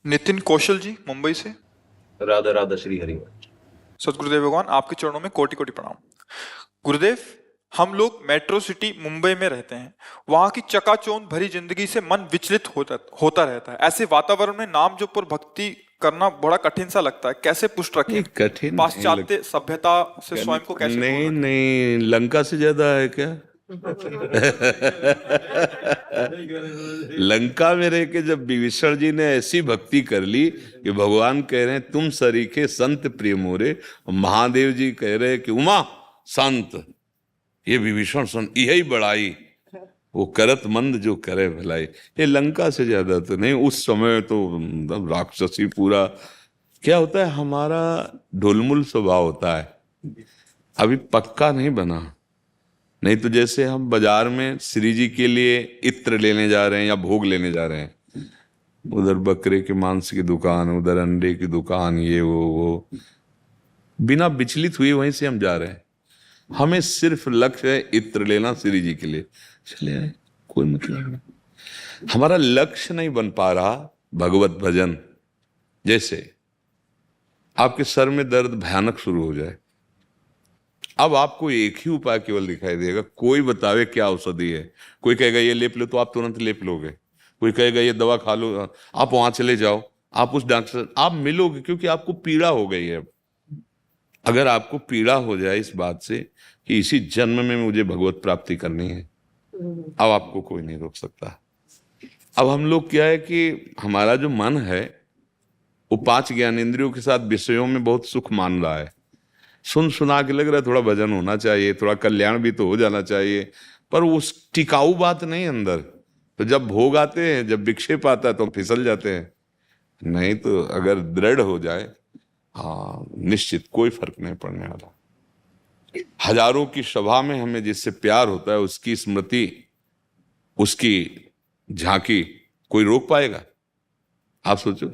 नितिन कौशल जी मुंबई से। राधा राधा श्री हरि। सतगुरुदेव भगवान आपके चरणों में कोटि कोटि प्रणाम। गुरुदेव, हम लोग मेट्रो सिटी मुंबई में रहते हैं। वहां की चकाचौंध भरी जिंदगी से मन विचलित होता रहता है। ऐसे वातावरण में नाम जप और भक्ति करना बड़ा कठिन सा लगता है। कैसे पुष्ट रखें? नहीं, कठिन पाश्चात्य सभ्यता से स्वयं को कैसे दूर नहीं रखें? नहीं, लंका से ज्यादा है क्या? लंका में रह के जब विभीषण जी ने ऐसी भक्ति कर ली कि भगवान कह रहे हैं तुम सरीखे संत प्रिय मोरे, महादेव जी कह रहे हैं कि उमा संत, ये विभीषण संत यही बड़ाई, वो करत मंद जो करे भलाई। ये लंका से ज्यादा तो नहीं। उस समय तो राक्षसी पूरा क्या होता है, हमारा ढुलमुल स्वभाव होता है, अभी पक्का नहीं बना। नहीं तो जैसे हम बाजार में श्री जी के लिए इत्र लेने जा रहे हैं या भोग लेने जा रहे हैं, उधर बकरे के मांस की दुकान, उधर अंडे की दुकान, ये वो बिना विचलित हुए वहीं से हम जा रहे हैं। हमें सिर्फ लक्ष्य है इत्र लेना श्री जी के लिए, चले आए, कोई मतलब नहीं। हमारा लक्ष्य नहीं बन पा रहा भगवत भजन। जैसे आपके सर में दर्द भयानक शुरू हो जाए, अब आपको एक ही उपाय केवल दिखाई देगा। कोई बतावे क्या औषधि है, कोई कहेगा ये लेप लो तो आप तुरंत लेप लोगे, कोई कहेगा ये दवा खा लो, आप वहां चले जाओ, आप उस डॉक्टर आप मिलोगे, क्योंकि आपको पीड़ा हो गई है। अगर आपको पीड़ा हो जाए इस बात से कि इसी जन्म में मुझे भगवत प्राप्ति करनी है, अब आपको कोई नहीं रोक सकता। अब हम लोग क्या है कि हमारा जो मन है वो 5 ज्ञानेंद्रियों के साथ विषयों में बहुत सुख मान रहा है। सुन सुना के लग रहा है थोड़ा भजन होना चाहिए, थोड़ा कल्याण भी तो हो जाना चाहिए, पर उस टिकाऊ बात नहीं अंदर। तो जब भोग आते हैं, जब विक्षेप आता है तो फिसल जाते हैं। नहीं तो अगर दृढ़ हो जाए, हाँ निश्चित कोई फर्क नहीं पड़ने वाला। हजारों की सभा में हमें जिससे प्यार होता है उसकी स्मृति, उसकी झांकी कोई रोक पाएगा? आप सोचो,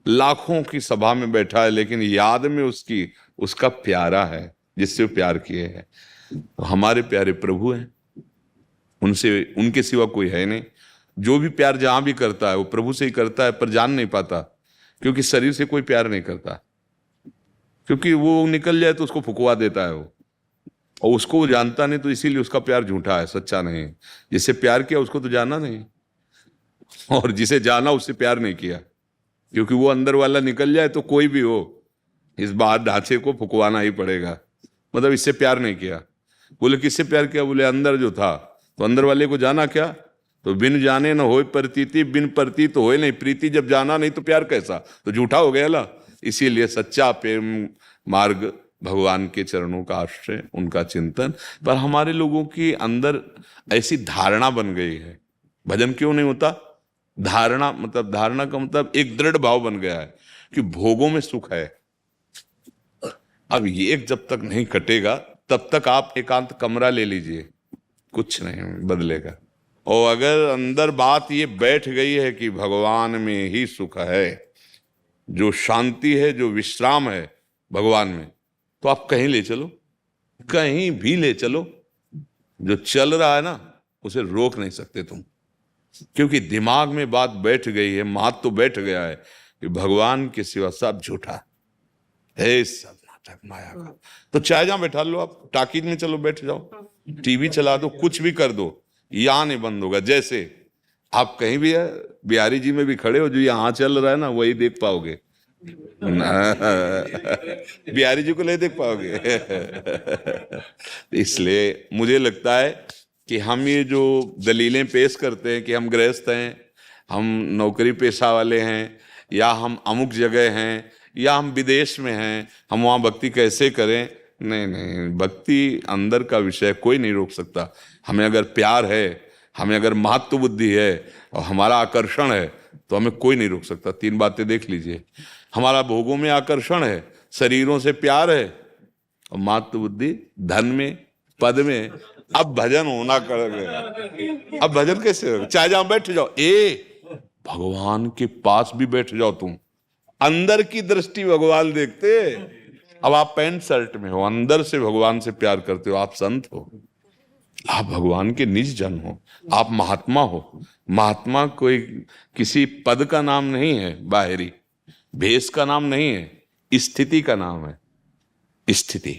लाखों की सभा में बैठा है लेकिन याद में उसका प्यारा है जिससे वो प्यार किए हैं। तो हमारे प्यारे प्रभु हैं, उनके सिवा कोई है नहीं। जो भी प्यार जहां भी करता है वो प्रभु से ही करता है, पर जान नहीं पाता, क्योंकि शरीर से कोई प्यार नहीं करता, क्योंकि वो निकल जाए तो उसको फुकवा देता है वो, और उसको वो जानता नहीं, तो इसीलिए उसका प्यार झूठा है, सच्चा नहीं है। जिससे प्यार किया उसको तो जाना नहीं, और जिसे जाना उससे प्यार नहीं किया, क्योंकि वो अंदर वाला निकल जाए तो कोई भी हो इस बाहर ढांचे को फुकवाना ही पड़ेगा। मतलब इससे प्यार नहीं किया। बोले किससे प्यार किया? बोले अंदर जो था। तो अंदर वाले को जाना क्या? तो बिन जाने न होए प्रतीति, बिन प्रतीत होए नहीं प्रीति। जब जाना नहीं तो प्यार कैसा? तो झूठा हो गया ना। इसीलिए सच्चा प्रेम मार्ग भगवान के चरणों का आश्रय, उनका चिंतन। पर हमारे लोगों की अंदर ऐसी धारणा बन गई है, भजन क्यों नहीं होता? धारणा का मतलब एक दृढ़ भाव बन गया है कि भोगों में सुख है। अब ये जब तक नहीं कटेगा तब तक आप एकांत कमरा ले लीजिए, कुछ नहीं बदलेगा। और अगर अंदर बात ये बैठ गई है कि भगवान में ही सुख है, जो शांति है, जो विश्राम है भगवान में, तो आप कहीं ले चलो, कहीं भी ले चलो। जो चल रहा है ना उसे रोक नहीं सकते तुम, क्योंकि दिमाग में बात बैठ गई है, मात तो बैठ गया है कि भगवान के सिवा सब झूठा है, सब नाटक माया का। तो चाहे जहां बैठा लो, आप टाकीज में चलो बैठ जाओ, टीवी चला दो, कुछ भी कर दो, यहां नहीं बंद होगा। जैसे आप कहीं भी है, बिहारी जी में भी खड़े हो, जो यहाँ चल रहा है ना वही देख पाओगे। बिहारी जी को नहीं देख पाओगे। इसलिए मुझे लगता है कि हम ये जो दलीलें पेश करते हैं कि हम गृहस्थ हैं, हम नौकरी पेशा वाले हैं, या हम अमुक जगह हैं, या हम विदेश में हैं, हम वहाँ भक्ति कैसे करें? नहीं नहीं, भक्ति अंदर का विषय, कोई नहीं रोक सकता। हमें अगर प्यार है, हमें अगर महत्व बुद्धि है और हमारा आकर्षण है, तो हमें कोई नहीं रोक सकता। 3 बातें देख लीजिए, हमारा भोगों में आकर्षण है, शरीरों से प्यार है, और महत्व बुद्धि धन में, पद में। अब भजन होना कर गया। अब भजन कैसे होगा? चाहे जहां बैठ जाओ, भगवान के पास भी बैठ जाओ तुम, अंदर की दृष्टि भगवान देखते। अब आप पैंट शर्ट में हो, अंदर से भगवान से प्यार करते हो, आप संत हो, आप भगवान के निज जन हो, आप महात्मा हो। महात्मा कोई किसी पद का नाम नहीं है बाहरी, भेष का नाम नहीं है, स्थिति का नाम है, स्थिति।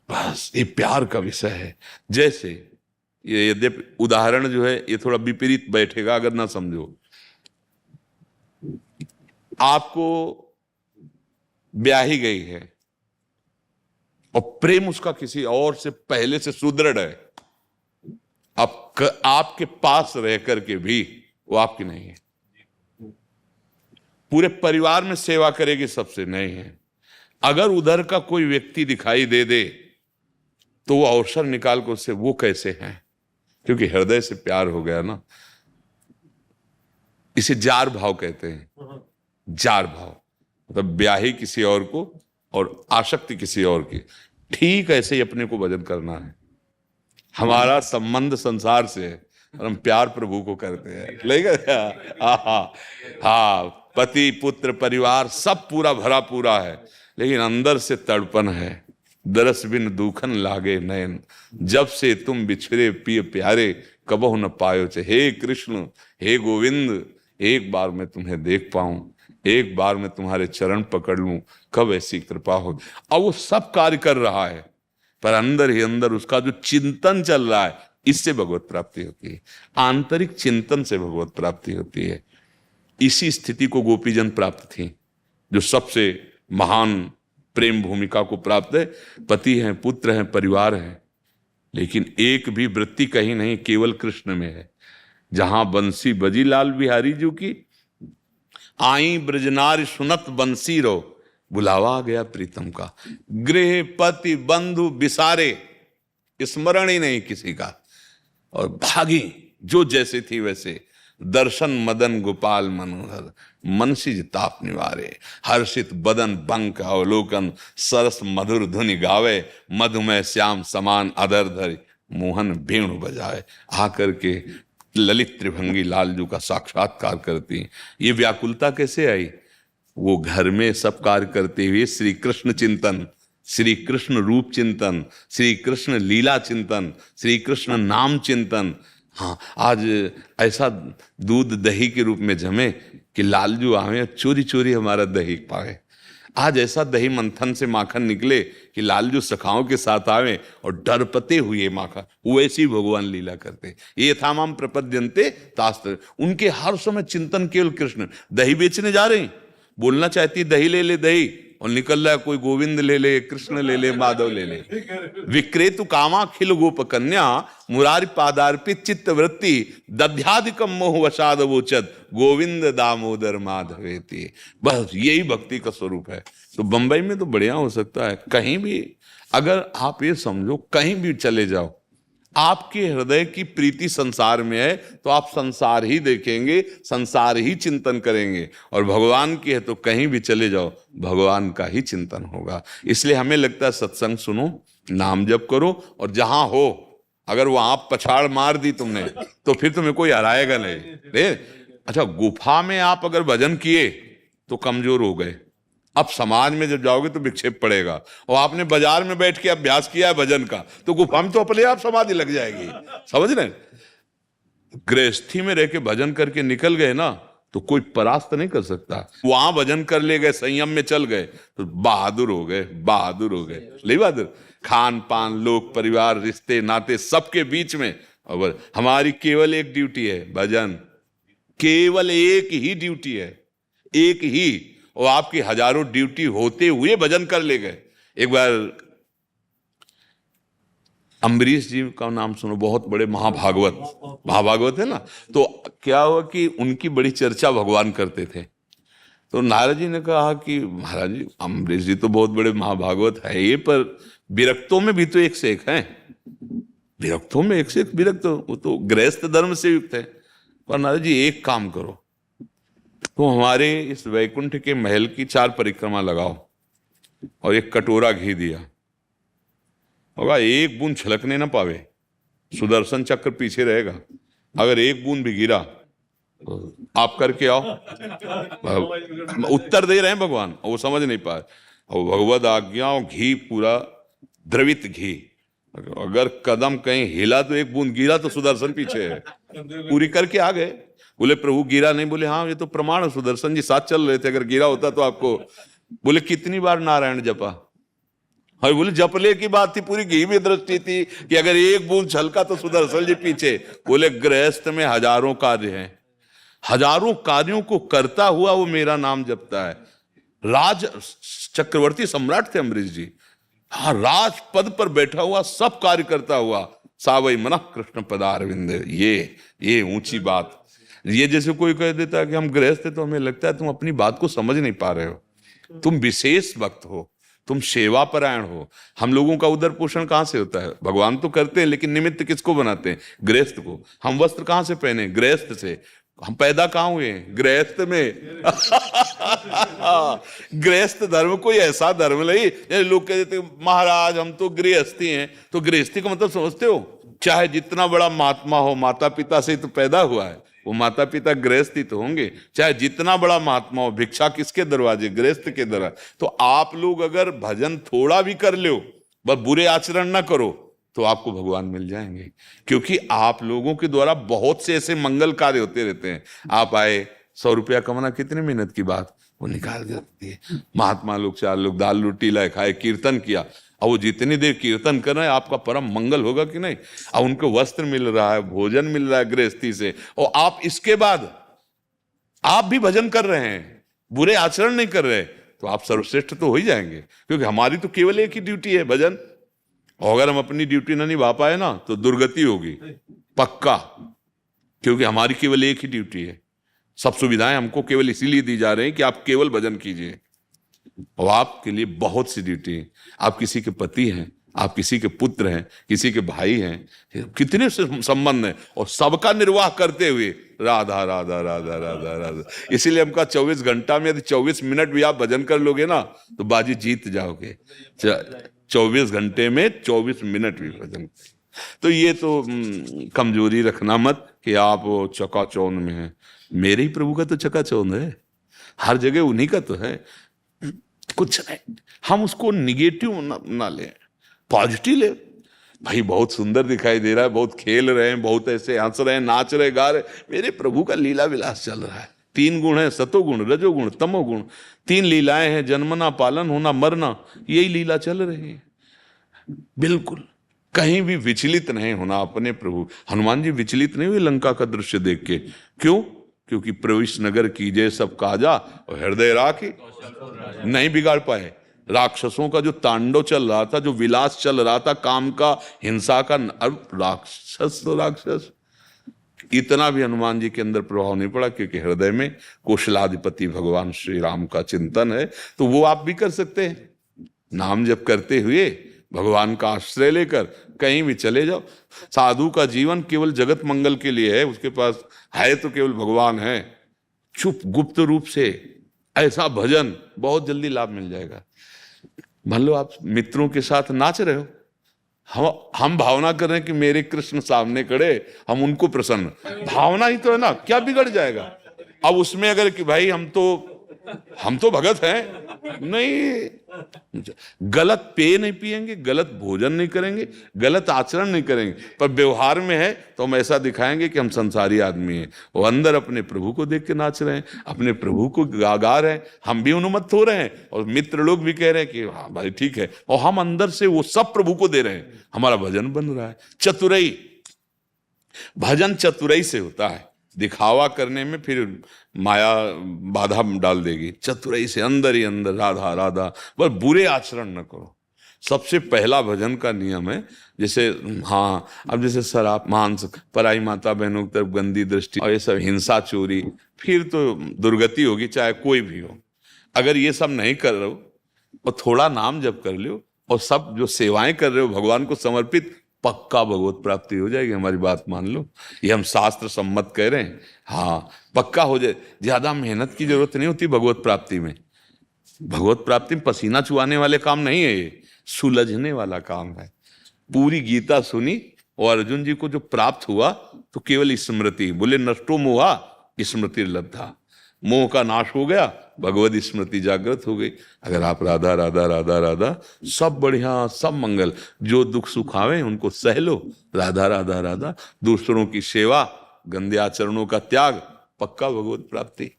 बस ये प्यार का विषय है। जैसे ये यद्यपि उदाहरण जो है ये थोड़ा विपरीत बैठेगा अगर ना समझो। आपको ब्याही गई है और प्रेम उसका किसी और से पहले से सुदृढ़ है, आपके पास रह करके भी वो आपकी नहीं है। पूरे परिवार में सेवा करेगी सबसे, नहीं है। अगर उधर का कोई व्यक्ति दिखाई दे दे तो वो अवसर निकाल कर उससे, वो कैसे हैं, क्योंकि हृदय से प्यार हो गया ना। इसे जार भाव कहते हैं। जार भाव मतलब ब्याही किसी और को और आसक्ति किसी और की। ठीक ऐसे ही अपने को भजन करना है। हमारा संबंध संसार से है और हम प्यार प्रभु को करते हैं, लेकिन हाँ, पति पुत्र परिवार सब पूरा भरा पूरा है, लेकिन अंदर से तड़पन है। दरस बिन दूखन लागे नयन, जब से तुम बिछड़े पिय प्यारे, कबहु न पायो चे। हे कृष्ण, हे गोविंद, एक बार मैं तुम्हें देख पाऊं, एक बार मैं तुम्हारे चरण पकड़ लूं, कब ऐसी कृपा हो। अब वो सब कार्य कर रहा है, पर अंदर ही अंदर उसका जो चिंतन चल रहा है, इससे भगवत प्राप्ति होती है। आंतरिक चिंतन से भगवत प्राप्ति होती है। इसी स्थिति को गोपीजन प्राप्त थी, जो सबसे महान प्रेम भूमिका को प्राप्त है। पति हैं, पुत्र हैं, परिवार है, लेकिन एक भी वृत्ति कहीं नहीं, केवल कृष्ण में है। जहां बंसी बजी लाल बिहारी जी की, आई ब्रजनार सुनत बंसी रो, बुलावा आ गया प्रीतम का। गृह पति बंधु बिसारे, स्मरण ही नहीं किसी का, और भागी जो जैसे थी वैसे। दर्शन मदन गोपाल मनोहर, मनसिज ताप निवारे। हर्षित बदन बंक अवलोकन, सरस मधुर धुनि गावे। मधुमय श्याम समान अधर धरि, मोहन वेणु बजाए। आकर के ललित त्रिभंगी लालजू का साक्षात्कार करती। ये व्याकुलता कैसे आई? वो घर में सब कार्य करते हुए श्री कृष्ण चिंतन, श्री कृष्ण रूप चिंतन, श्री कृष्ण लीला चिंतन, श्री कृष्ण नाम चिंतन। हाँ, आज ऐसा दूध दही के रूप में जमे कि लालजू आवे चोरी चोरी हमारा दही पावे। आज ऐसा दही मंथन से माखन निकले कि लालजू सखाओं के साथ आवे और डरपते हुए माखन। वैसी भगवान लीला करते। ये थामाम प्रपद्यन्ते तास्त्र, उनके हर समय चिंतन केवल कृष्ण। दही बेचने जा रहे हैं, बोलना चाहती दही ले ले दही, और निकल रहा है कोई गोविंद ले ले, कृष्ण ले ले, माधव ले ले। विक्रेतु कामा खिल गोप कन्या, मुरारी पादार्पित चित्त वृत्ति। दध्याधिकम मोह वशाद वोचत, गोविंद दामोदर माधवेति। बस यही भक्ति का स्वरूप है। तो बंबई में तो बढ़िया हो सकता है, कहीं भी अगर आप ये समझो, कहीं भी चले जाओ, आपके हृदय की प्रीति संसार में है तो आप संसार ही देखेंगे, संसार ही चिंतन करेंगे। और भगवान की है तो कहीं भी चले जाओ, भगवान का ही चिंतन होगा। इसलिए हमें लगता है सत्संग सुनो, नाम जप करो, और जहां हो, अगर वहां पछाड़ मार दी तुमने तो फिर तुम्हें कोई हराएगा नहीं। अच्छा, गुफा में आप अगर भजन किए तो कमजोर हो गए, अब समाज में जब जाओगे तो विक्षेप पड़ेगा। और आपने बाजार में बैठ के अभ्यास किया है भजन का, तो गुफा में तो अपने आप समाधि लग जाएगी। समझ रहे? गृहस्थी में रह के भजन करके निकल गए ना, तो कोई परास्त नहीं कर सकता। वहां भजन कर ले गए, संयम में चल गए, तो बहादुर हो गए, बहादुर हो गए। ले बहादुर, खान पान, लोग, परिवार, रिश्ते नाते, सबके बीच में। और हमारी केवल एक ड्यूटी है, भजन। केवल एक ही ड्यूटी है, एक ही। और आपकी हजारों ड्यूटी होते हुए भजन कर ले गए। एक बार अम्बरीश जी का नाम सुनो, बहुत बड़े महाभागवत है ना। तो क्या हुआ कि उनकी बड़ी चर्चा भगवान करते थे। तो नारद जी ने कहा कि महाराज जी, अम्बरीश जी तो बहुत बड़े महाभागवत है ये, पर विरक्तों में भी तो एक से एक हैं। विरक्तों में एक से एक विरक्त, वो तो गृहस्थ धर्म से युक्त है। पर नारद जी एक काम करो, तो हमारे इस वैकुंठ के महल की 4 परिक्रमा लगाओ और एक कटोरा घी दिया होगा, एक बूंद छलकने ना पावे, सुदर्शन चक्र पीछे रहेगा। अगर एक बूंद भी गिरा तो आप करके आओ। उत्तर दे रहे हैं भगवान, वो समझ नहीं पाए। और भगवद आज्ञा और घी पूरा द्रवित घी, अगर कदम कहीं हिला तो एक बूंद गिरा तो सुदर्शन पीछे है। पूरी करके आ गए। बोले प्रभु गिरा नहीं, बोले हाँ ये तो प्रमाण है, सुदर्शन जी साथ चल रहे थे, अगर गिरा होता तो आपको। बोले कितनी बार नारायण जपा? और बोले जपले की बात थी, पूरी घी में दृष्टि थी कि अगर एक बूंद छलका तो सुदर्शन जी पीछे। बोले गृहस्थ में हजारों कार्य हैं, हजारों कार्यों को करता हुआ वो मेरा नाम जपता है। राज चक्रवर्ती सम्राट थे अम्बरीश जी, हाँ राज पद पर बैठा हुआ सब कार्य करता हुआ, सावई मन कृष्ण पदारविंद। ये ऊंची बात। ये जैसे कोई कह देता है कि हम गृहस्थ हैं, तो हमें लगता है तुम अपनी बात को समझ नहीं पा रहे हो। तुम विशेष भक्त हो, तुम सेवा परायण हो। हम लोगों का उदर पोषण कहां से होता है? भगवान तो करते हैं, लेकिन निमित्त किसको बनाते हैं? गृहस्थ को। हम वस्त्र कहां से पहने? गृहस्थ से। हम पैदा कहां हुए? गृहस्थ में। गृहस्थ धर्म कोई ऐसा धर्म नहीं। लोग कहते महाराज हम तो गृहस्थी हैं, तो गृहस्थी का मतलब समझते हो? चाहे जितना बड़ा महात्मा हो, माता पिता से तो पैदा हुआ है, वो माता पिता गृहस्थी तो होंगे। चाहे जितना बड़ा महात्मा हो, भिक्षा किसके दरवाजे? गृहस्थ के दरवाजे। तो आप लोग अगर भजन थोड़ा भी कर लो, बस बुरे आचरण ना करो, तो आपको भगवान मिल जाएंगे। क्योंकि आप लोगों के द्वारा बहुत से ऐसे मंगल कार्य होते रहते हैं। आप आए, 100 रुपया कमाना कितने मिनट की बात, वो निकाल देती है। महात्मा लोग 4 लोग दाल रोटी लाए, खाए, कीर्तन किया, और वो जितनी देर कीर्तन कर रहे हैं, आपका परम मंगल होगा कि नहीं? और उनको वस्त्र मिल रहा है, भोजन मिल रहा है गृहस्थी से, और आप इसके बाद आप भी भजन कर रहे हैं, बुरे आचरण नहीं कर रहे, तो आप सर्वश्रेष्ठ तो हो ही जाएंगे। क्योंकि हमारी तो केवल एक ही ड्यूटी है, भजन। और अगर हम अपनी ड्यूटी ना निभा पाए ना, तो दुर्गति होगी पक्का। क्योंकि हमारी केवल एक ही ड्यूटी है। सब सुविधाएं हमको केवल इसीलिए दी जा रही हैं कि आप केवल भजन कीजिए, और आपके लिए बहुत सी ड्यूटी है। आप किसी के पति हैं, आप किसी के पुत्र हैं, किसी के भाई हैं, कितने संबंध हैं, और सबका निर्वाह करते हुए राधा राधा राधा राधा राधा। इसीलिए हमका 24 घंटा में यदि 24 मिनट भी आप भजन कर लोगे ना, तो बाजी जीत जाओगे। 24 घंटे में 24 मिनट भी भजन। तो ये तो कमजोरी रखना मत कि आप चकाचौंध में हैं। मेरे ही प्रभु का तो चकाचौंध है, हर जगह उन्हीं का तो है। कुछ नहीं, हम उसको निगेटिव ना लें, पॉजिटिव ले। भाई बहुत सुंदर दिखाई दे रहा है, बहुत खेल रहे हैं, बहुत ऐसे हंस रहे हैं, नाच रहे, गा रहे। मेरे प्रभु का लीला विलास चल रहा है। 3 गुण है, सतोगुण, रजोगुण, तमोगुण। 3 लीलाएं हैं, जन्मना, पालन होना, मरना। यही लीला चल रही है। बिल्कुल कहीं भी विचलित नहीं होना अपने प्रभु। हनुमान जी विचलित नहीं हुए लंका का दृश्य देख के। क्यों? क्योंकि प्रविश नगर कीजे सब काजा, और हृदय राखी नहीं बिगाड़ पाए। राक्षसों का जो तांडव चल रहा था, जो विलास चल रहा था, काम का, हिंसा का, राक्षस तो राक्षस, इतना भी हनुमान जी के अंदर प्रभाव नहीं पड़ा। क्योंकि हृदय में कौशलाधिपति भगवान श्री राम का चिंतन है। तो वो आप भी कर सकते हैं। नाम जप करते हुए, भगवान का आश्रय लेकर कहीं भी चले जाओ। साधु का जीवन केवल जगत मंगल के लिए है, उसके पास है तो केवल भगवान है। चुप गुप्त रूप से ऐसा भजन, बहुत जल्दी लाभ मिल जाएगा। मान लो आप मित्रों के साथ नाच रहे हो, हम भावना कर रहे हैं कि मेरे कृष्ण सामने खड़े, हम उनको प्रसन्न, भावना ही तो है ना, क्या बिगड़ जाएगा? अब उसमें अगर कि भाई हम तो भगत हैं, नहीं, गलत पेय नहीं पिएंगे, गलत भोजन नहीं करेंगे, गलत आचरण नहीं करेंगे, पर व्यवहार में है तो हम ऐसा दिखाएंगे कि हम संसारी आदमी हैं। वो अंदर अपने प्रभु को देख के नाच रहे हैं, अपने प्रभु को गा रहे हैं, हम भी उन्मत्त हो रहे हैं, और मित्र लोग भी कह रहे हैं कि हाँ भाई ठीक है, और हम अंदर से वो सब प्रभु को दे रहे हैं, हमारा भजन बन रहा है। चतुराई, भजन चतुराई से होता है। दिखावा करने में फिर माया बाधा डाल देगी। चतुराई से अंदर ही अंदर राधा राधा, बस बुरे आचरण न करो। सबसे पहला भजन का नियम है, जैसे हाँ, अब जैसे शराब, मांस, पराई माता बहनों की तरफ गंदी दृष्टि, और ये सब हिंसा, चोरी, फिर तो दुर्गति होगी, चाहे कोई भी हो। अगर ये सब नहीं कर रहे हो और थोड़ा नाम जप कर लो, और सब जो सेवाएं कर रहे हो भगवान को समर्पित, पक्का भगवत प्राप्ति हो जाएगी। हमारी बात मान लो, ये हम शास्त्र सम्मत कह रहे हैं। हाँ पक्का हो जाए। ज्यादा मेहनत की जरूरत नहीं होती भगवत प्राप्ति में। भगवत प्राप्ति में पसीना चुआने वाले काम नहीं है, ये सुलझने वाला काम है। पूरी गीता सुनी, और अर्जुन जी को जो प्राप्त हुआ तो केवल स्मृति, बोले नष्टो मोहा स्मृति लब्धा, मोह का नाश हो गया, भगवत स्मृति जागृत हो गई। अगर आप राधा राधा राधा राधा, सब बढ़िया, सब मंगल, जो दुख सुख आवे उनको सह लो, राधा राधा राधा। दूसरों की सेवा, गंदे आचरणों का त्याग, पक्का भगवत प्राप्ति,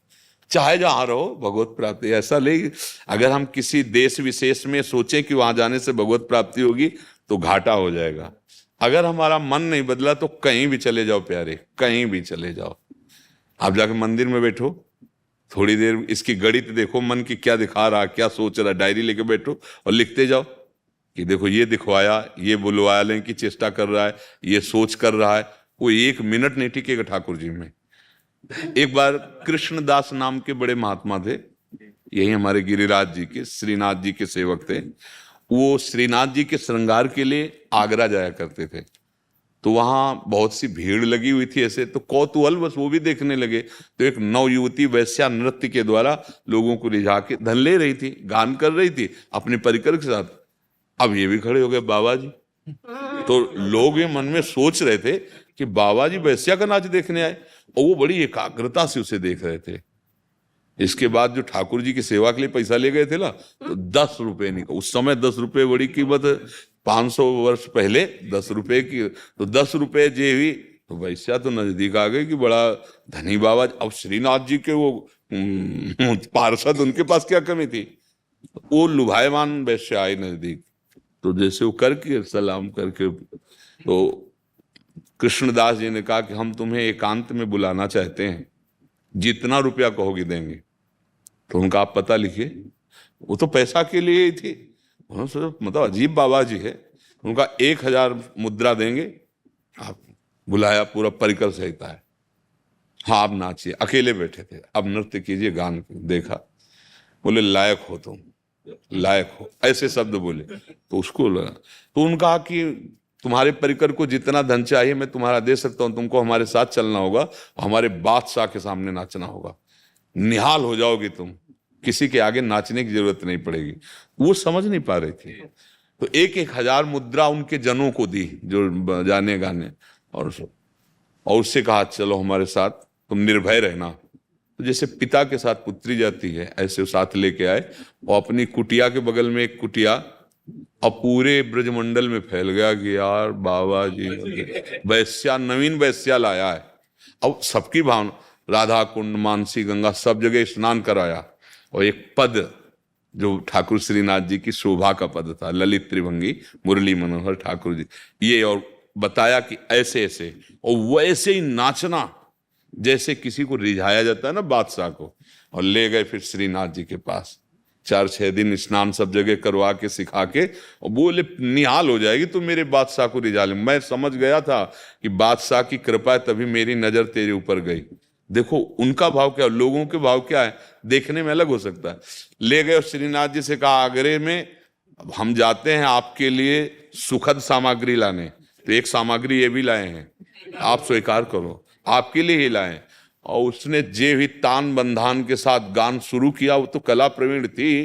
चाहे जहां रहो भगवत प्राप्ति। ऐसा नहीं अगर हम किसी देश विशेष में सोचें कि वहां जाने से भगवत प्राप्ति होगी तो घाटा हो जाएगा। अगर हमारा मन नहीं बदला तो कहीं भी चले जाओ प्यारे, कहीं भी चले जाओ। आप जाके मंदिर में बैठो, थोड़ी देर इसकी गणित देखो, मन की क्या दिखा रहा, क्या सोच रहा, डायरी लेके बैठो और लिखते जाओ कि देखो ये दिखवाया, ये बुलवाने की चेष्टा कर रहा है, ये सोच कर रहा है। वो 1 मिनट नहीं टिकेगा ठाकुर जी में। एक बार कृष्णदास नाम के बड़े महात्मा थे, यही हमारे गिरिराज जी के, श्रीनाथ जी के सेवक थे। वो श्रीनाथ जी के श्रृंगार के लिए आगरा जाया करते थे। तो वहां बहुत सी भीड़ लगी हुई थी ऐसे, तो कौतूहल बस वो भी देखने लगे। तो एक नवयुवती वैश्या नृत्य के द्वारा लोगों को रिझा के धन ले रही थी, गान कर रही थी अपने परिकर के साथ। अब ये भी खड़े हो गए बाबा जी। तो लोग ये मन में सोच रहे थे कि बाबा जी वैश्या का नाच देखने आए, और वो बड़ी एकाग्रता से उसे देख रहे थे। इसके बाद जो ठाकुर जी की सेवा के लिए पैसा ले गए थे ना, तो 10 रुपए निकल, उस समय 10 रुपए बड़ी कीमत, 500 वर्ष पहले 10 रुपए की, तो 10 रुपए जे हुई तो वैश्या तो नजदीक आ गई कि बड़ा धनी बाबा। अब श्रीनाथ जी के वो पार्षद, उनके पास क्या कमी थी, वो लुभायमान वैश्या आए नजदीक। तो जैसे वो करके सलाम करके, तो कृष्णदास जी ने कहा कि हम तुम्हें एकांत में बुलाना चाहते हैं, जितना रुपया कहोगे देंगे। तो उनका आप पता लिखिए। वो तो पैसा के लिए ही थी, उन्होंने सोचा मतलब अजीब बाबा जी है। उनका 1000 मुद्रा देंगे। आप बुलाया, पूरा परिकर सहित है। हाँ आप नाचिए, अकेले बैठे थे, अब नृत्य कीजिए, गान देखा। बोले लायक हो तुम, लायक हो, ऐसे शब्द बोले। तो उसको लगा, तो उनका कहा कि तुम्हारे परिकर को जितना धन चाहिए मैं तुम्हारा दे सकता हूं, तुमको हमारे साथ चलना होगा, हमारे बादशाह के सामने नाचना होगा, निहाल हो जाओगे तुम, किसी के आगे नाचने की जरूरत नहीं पड़ेगी। वो समझ नहीं पा रही थी। तो 1,000 मुद्रा उनके जनों को दी जो जाने गाने, और उससे कहा चलो हमारे साथ, तुम निर्भय रहना। तो जैसे पिता के साथ पुत्री जाती है, ऐसे वो साथ लेके आए, और अपनी कुटिया के बगल में एक कुटिया, अब पूरे ब्रजमंडल में फैल गया कि यार बाबा जी वैश्या, नवीन वैश्या लाया है। अब सबकी भावना, राधा कुंड, मानसी गंगा, सब जगह स्नान कराया। और एक पद जो ठाकुर श्रीनाथ जी की शोभा का पद था, ललित त्रिभंगी मुरली मनोहर ठाकुर जी, ये, और बताया कि ऐसे ऐसे, और वैसे ही नाचना जैसे किसी को रिझाया जाता है ना बादशाह को। और ले गए फिर श्रीनाथ जी के पास, 4-6 दिन स्नान सब जगह करवा के सिखा के, और बोले निहाल हो जाएगी तो मेरे बादशाह को रिझा ले। मैं समझ गया था कि बादशाह की कृपा है, तभी मेरी नजर तेरे ऊपर गई। देखो उनका भाव क्या, लोगों के भाव क्या है, देखने में अलग हो सकता है। ले गए और श्रीनाथ जी से कहा आगरे में हम जाते हैं आपके लिए सुखद सामग्री लाने, तो एक सामग्री ये भी लाए हैं, आप स्वीकार करो, आपके लिए ही लाए। और उसने जे भी तान बंधान के साथ गान शुरू किया, वो तो कला प्रवीण थी।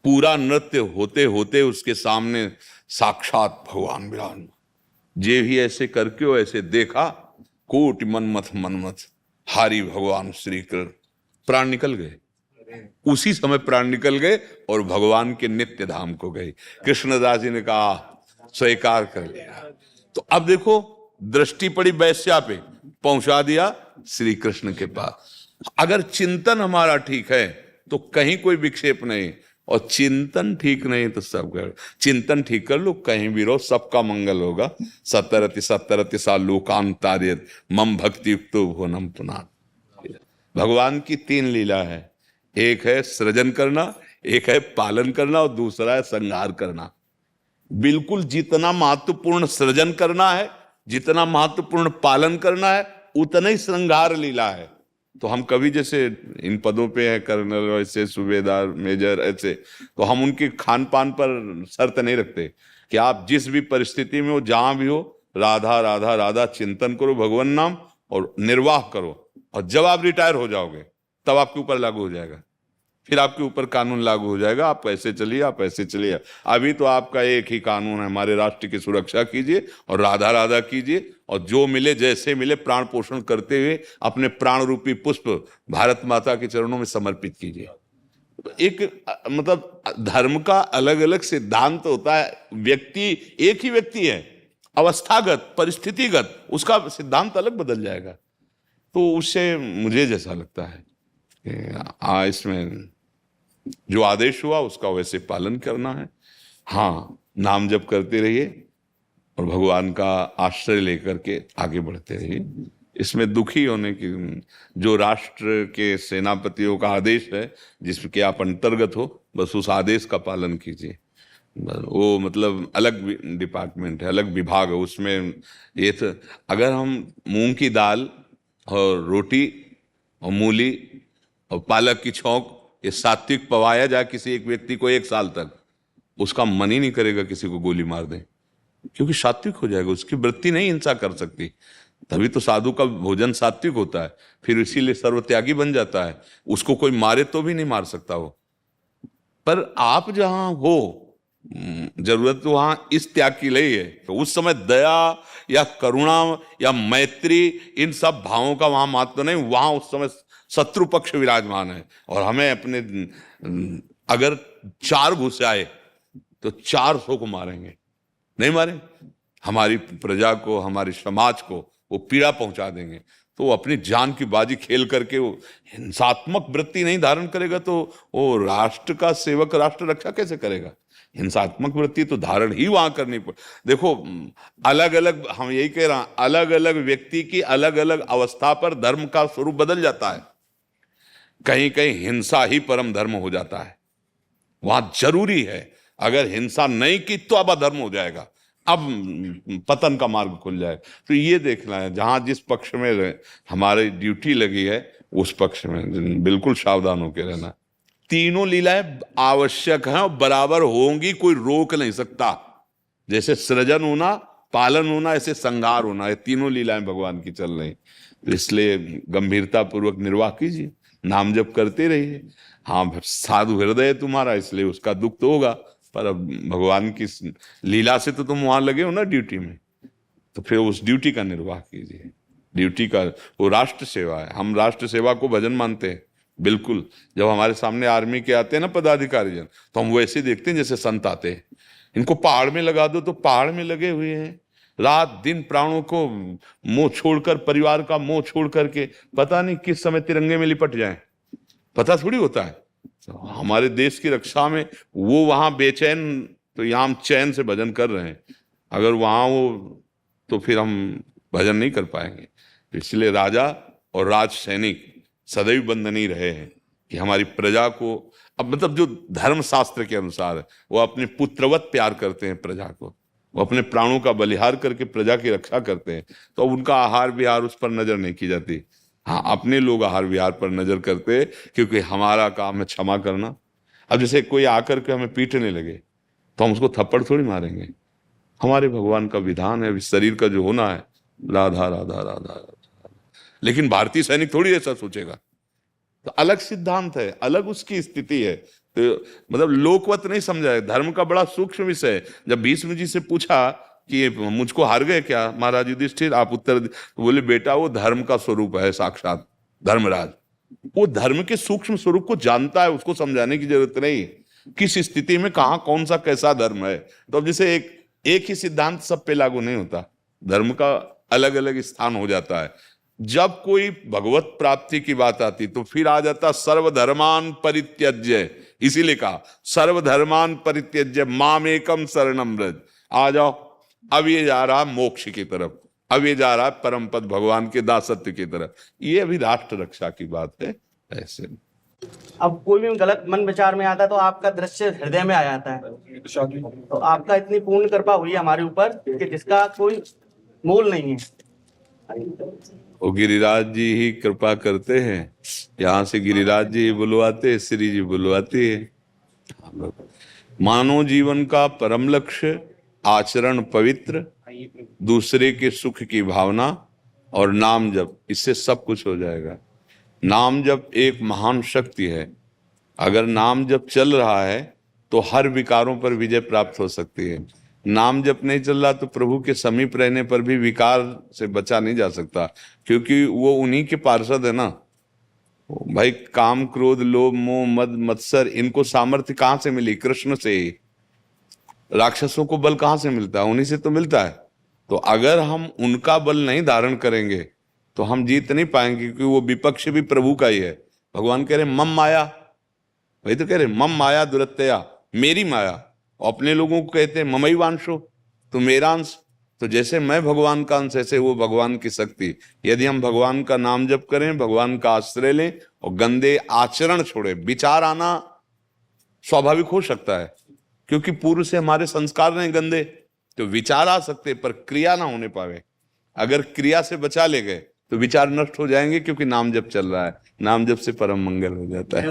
पूरा नृत्य होते होते उसके सामने साक्षात भगवान विराजमान। जे भी ऐसे करके वो ऐसे देखा, कोटि मनमथ हारी भगवान श्री कृष्ण, प्राण निकल गए। उसी समय प्राण निकल गए और भगवान के नित्य धाम को गए। कृष्णदास जी ने कहा स्वीकार कर लिया। तो अब देखो दृष्टि पड़ी वैश्या पे, पहुंचा दिया श्री कृष्ण के पास। अगर चिंतन हमारा ठीक है तो कहीं कोई विक्षेप नहीं, और चिंतन ठीक नहीं तो सब कर। चिंतन ठीक कर लो, कहीं भी रहो, सबका मंगल होगा। सत्तरति सा लोकांतार्यत मम भक्ति युक्तो भुवनम पुनात्। भगवान की 3 लीला है, एक है सृजन करना, एक है पालन करना, और दूसरा है संहार करना। बिल्कुल जितना महत्वपूर्ण सृजन करना है, जितना महत्वपूर्ण पालन करना है, उतना ही श्रृंगार लीला है। तो हम कभी जैसे इन पदों पे हैं, कर्नल, ऐसे सूबेदार, मेजर, ऐसे, तो हम उनके खान पान पर शर्त नहीं रखते कि आप जिस भी परिस्थिति में हो, जहां भी हो, राधा राधा राधा चिंतन करो, भगवान नाम, और निर्वाह करो। और जब आप रिटायर हो जाओगे तब आपके ऊपर लागू हो जाएगा, फिर आपके ऊपर कानून लागू हो जाएगा, आप ऐसे चलिए, आप ऐसे चलिए। अभी तो आपका एक ही कानून है, हमारे राष्ट्र की सुरक्षा कीजिए और राधा राधा कीजिए, और जो मिले जैसे मिले प्राण पोषण करते हुए अपने प्राण रूपी पुष्प भारत माता के चरणों में समर्पित कीजिए। एक मतलब धर्म का अलग अलग सिद्धांत होता है। व्यक्ति एक ही व्यक्ति है, अवस्थागत परिस्थितिगत उसका सिद्धांत अलग बदल जाएगा। तो उससे मुझे जैसा लगता है कि इसमें जो आदेश हुआ उसका वैसे पालन करना है। हाँ, नाम जप करते रहिए और भगवान का आश्रय लेकर के आगे बढ़ते रहिए। इसमें दुखी होने की, जो राष्ट्र के सेनापतियों का आदेश है जिसके आप अंतर्गत हो, बस उस आदेश का पालन कीजिए। वो मतलब अलग डिपार्टमेंट है, अलग विभाग है उसमें। ये तो अगर हम मूंग की दाल और रोटी और मूली और पालक की छौंक ये सात्विक पवाया जाए किसी एक व्यक्ति को 1 साल तक, उसका मन ही नहीं करेगा किसी को गोली मार दें, क्योंकि सात्विक हो जाएगा, उसकी वृत्ति नहीं हिंसा कर सकती। तभी तो साधु का भोजन सात्विक होता है, फिर इसीलिए सर्वत्यागी बन जाता है। उसको कोई मारे तो भी नहीं मार सकता वो। पर आप जहां हो, जरूरत तो वहां इस त्याग की नहीं है। तो उस समय दया या करुणा या मैत्री इन सब भावों का वहां महत्व नहीं, वहां उस समय शत्रु पक्ष विराजमान है। और हमें अपने अगर 4 घुस आए तो 400 को मारेंगे, नहीं मारे हमारी प्रजा को, हमारे समाज को वो पीड़ा पहुंचा देंगे। तो वो अपनी जान की बाजी खेल करके वो हिंसात्मक वृत्ति नहीं धारण करेगा तो वो राष्ट्र का सेवक राष्ट्र रक्षा कैसे करेगा? हिंसात्मक वृत्ति तो धारण ही वहां करनी पड़े। देखो, अलग अलग, हम यही कह रहे हैं, अलग अलग व्यक्ति की अलग अलग अवस्था पर धर्म का स्वरूप बदल जाता है। कहीं कहीं हिंसा ही परम धर्म हो जाता है, वहां जरूरी है। अगर हिंसा नहीं की तो अब अधर्म हो जाएगा, अब पतन का मार्ग खुल जाए। तो ये देखना है, जहां जिस पक्ष में हमारी ड्यूटी लगी है उस पक्ष में बिल्कुल सावधान होकर रहना। तीनों लीलाएं आवश्यक हैं और बराबर होंगी, कोई रोक नहीं सकता। जैसे सृजन होना, पालन होना, ऐसे संहार होना, ये तीनों लीलाएं भगवान की चल रही। तो इसलिए गंभीरता पूर्वक निर्वाह कीजिए, नाम जप करते रहिए। हाँ, साधु हृदय तुम्हारा, इसलिए उसका दुख तो होगा, पर अब भगवान की लीला से तो तुम वहां लगे हो ना ड्यूटी में, तो फिर उस ड्यूटी का निर्वाह कीजिए। ड्यूटी का वो राष्ट्र सेवा है। हम राष्ट्र सेवा को भजन मानते हैं, बिल्कुल। जब हमारे सामने आर्मी के आते हैं ना पदाधिकारी जन, तो हम वैसे देखते हैं जैसे संत आते हैं। इनको पहाड़ में लगा दो तो पहाड़ में लगे हुए हैं, रात दिन प्राणों को मोह छोड़कर, परिवार का मोह छोड़ करके पता नहीं किस समय तिरंगे में लिपट जाएं, पता थोड़ी होता है। तो हमारे देश की रक्षा में वो वहां बेचैन, तो यहाँ हम चैन से भजन कर रहे हैं। अगर वहां वो, तो फिर हम भजन नहीं कर पाएंगे। इसलिए राजा और राज सैनिक सदैव बंधनी रहे हैं कि हमारी प्रजा को, अब मतलब जो धर्म शास्त्र के अनुसार है, वो अपने पुत्रवत प्यार करते हैं प्रजा को, वो अपने प्राणों का बलिहार करके प्रजा की रक्षा करते हैं। तो उनका आहार विहार उस पर नजर नहीं की जाती। हाँ, अपने लोग आहार विहार पर नजर करते, क्योंकि हमारा काम है क्षमा करना। अब जैसे कोई आकर के हमें पीटने लगे तो हम उसको थप्पड़ थोड़ी मारेंगे। हमारे भगवान का विधान है, शरीर का जो होना है, राधा राधा राधा राधा। लेकिन भारतीय सैनिक थोड़ी ऐसा सोचेगा। तो अलग सिद्धांत है, अलग उसकी स्थिति है। तो मतलब लोकवत नहीं समझा है, धर्म का बड़ा सूक्ष्म विषय है। जब भीष्म जी से पूछा कि मुझको हार गए क्या महाराज युधिष्ठिर, आप उत्तर तो बोले, बेटा वो धर्म का स्वरूप है, साक्षात धर्मराज। वो धर्म के सूक्ष्म स्वरूप को जानता है, उसको समझाने की जरूरत नहीं किस स्थिति में कहां कौन सा कैसा धर्म है। तो अब जैसे एक ही सिद्धांत सब पे लागू नहीं होता, धर्म का अलग अलग स्थान हो जाता है। जब कोई भगवत प्राप्ति की बात आती तो फिर आ जाता सर्वधर्मान परित्यज्य। इसीलिए कहा सर्वधर्मान परित्यज्य मामेकम शरणम व्रज। आ जाओ, अब ये जा रहा मोक्ष की तरफ, अब ये जा रहा परम पद भगवान के दासत्व की तरफ। ये अभी राष्ट्र रक्षा की बात है। ऐसे अब कोई भी गलत मन विचार में आता है तो आपका दृश्य हृदय में आ जाता है। तो आपका इतनी पूर्ण कृपा हुई है हमारे ऊपर कि जिसका कोई मोल नहीं है। वो गिरिराज जी ही कृपा करते हैं, यहाँ से गिरिराज जी बुलवाते हैं, श्री जी बुलवाते हैं। मानव जीवन का परम लक्ष्य आचरण पवित्र, दूसरे के सुख की भावना और नाम जप, इससे सब कुछ हो जाएगा। नाम जप एक महान शक्ति है। अगर नाम जप चल रहा है तो हर विकारों पर विजय प्राप्त हो सकती है। नाम जप नहीं चल रहा तो प्रभु के समीप रहने पर भी विकार से बचा नहीं जा सकता, क्योंकि वो उन्हीं के पार्षद है ना भाई। काम क्रोध लोभ मोह मद मत्सर, इनको सामर्थ्य कहां से मिली? कृष्ण से ही। राक्षसों को बल कहां से मिलता है? उन्हीं से तो मिलता है। तो अगर हम उनका बल नहीं धारण करेंगे तो हम जीत नहीं पाएंगे, क्योंकि वो विपक्ष भी प्रभु का ही है। भगवान कह रहे मम माया, वही तो कह रहे मम माया दुरत्यया, मेरी माया। अपने लोगों को कहते हैं ममई वांशो, तो मेरा अंश। तो जैसे मैं भगवान का अंश, ऐसे वो भगवान की शक्ति। यदि हम भगवान का नाम जप करें, भगवान का आश्रय लें और गंदे आचरण छोड़े, विचार आना स्वाभाविक हो सकता है, क्योंकि पूर्व से हमारे संस्कार नहीं गंदे, तो विचार आ सकते पर क्रिया ना होने पावे। अगर क्रिया से बचा ले गए तो विचार नष्ट हो जाएंगे, क्योंकि नाम जप चल रहा है। नाम जप से परम मंगल हो जाता है।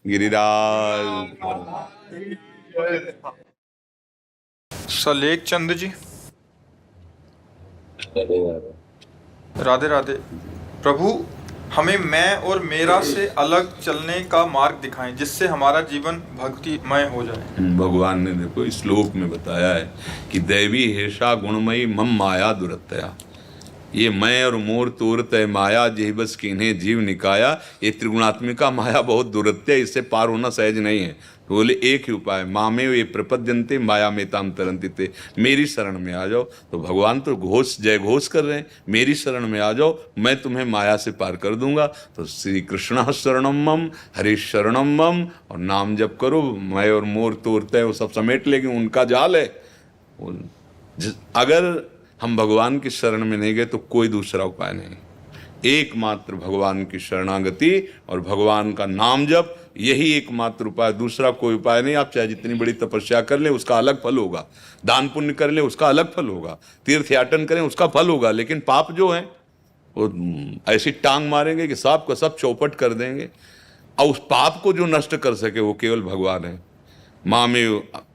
गिरिराज सलेख चंद जी, राधे राधे। प्रभु, हमें मैं और मेरा से अलग चलने का मार्ग दिखाएं, जिससे हमारा जीवन भक्तिमय हो जाए। भगवान ने देखो इस श्लोक में बताया है कि दैवी हेषा गुणमयी मम माया दुरत्यया। ये मैं और मोर तोर तय माया, जेहि बस किन्हें जीव निकाया। ये त्रिगुणात्मिका माया बहुत दुरत्य है, इससे पार होना सहज नहीं है। तो बोले एक ही उपाय, मामे ये प्रपद्यन्ते माया में ताम तरन्ति ते, मेरी शरण में आ जाओ। तो भगवान तो जय घोष कर रहे हैं, मेरी शरण में आ जाओ, मैं तुम्हें माया से पार कर दूंगा। तो श्री कृष्ण शरणम मम, हरि शरणम मम, और नाम जप करो। मैं और मोर तोर तय वो सब समेट लेंगे, उनका जाल है। अगर हम भगवान की शरण में नहीं गए तो कोई दूसरा उपाय नहीं, एकमात्र भगवान की शरणागति और भगवान का नाम जप, यही एकमात्र उपाय, दूसरा कोई उपाय नहीं। आप चाहे जितनी बड़ी तपस्या कर ले उसका अलग फल होगा, दान पुण्य कर ले उसका अलग फल होगा, तीर्थ याटन करें उसका फल होगा, लेकिन पाप जो है वो ऐसी टांग मारेंगे कि सब का सब चौपट कर देंगे। और उस पाप को जो नष्ट कर सके वो केवल भगवान है। मामे